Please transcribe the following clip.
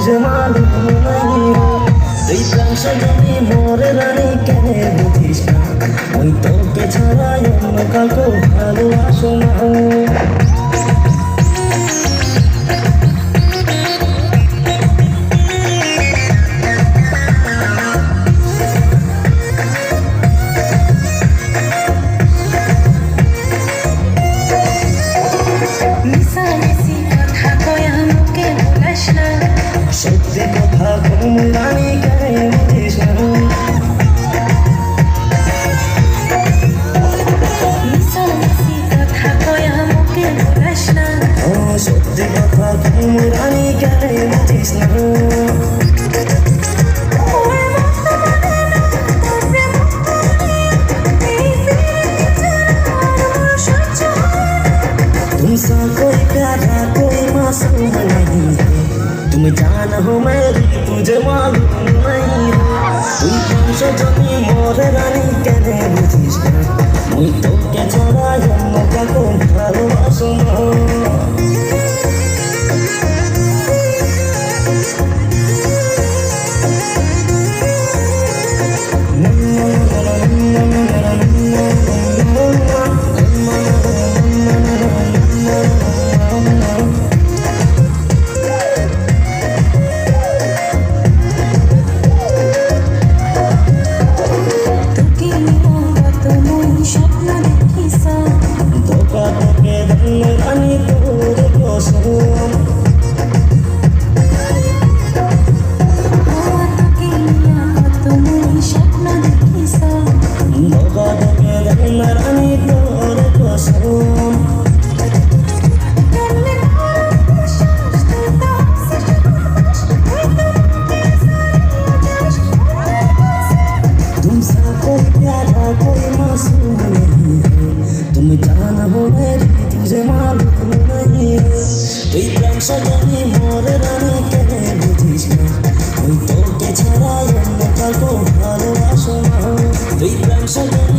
तुझे मालूम नहीं है তুই প্রাণ সজনী মোর রানী কেন বুঝিস না ওই তোকে ছাড়া অন্য কাউকে ভালোবাসো না সত্যি কথা ঘুম রানী কেন বুঝিস না সত্যি কথা ঘুম রানী কেন বুঝিস না तुमसा कोई प्यारा कोई मासूम नहीं है तुम जान हो मेरी तुझे मालूम नहीं है তুই প্রাণ সজনী মোর রানী কেন বুঝিস না মুই তোকে ছাড়া অন্য কাউকে ভালোবাসো না রানী তোর কসম রানী তোর কসম तुमसा कोई प्यारा कोई मासूम नहीं है तुम जान हो मेरी तुझे मालूम नहीं है তুই প্রাণ সজনী মোর রানী কেন বুঝিস না ওই তোকে ছাড়া অন্য কাউকে ভালোবাসো না তুই প্রাণ সজনী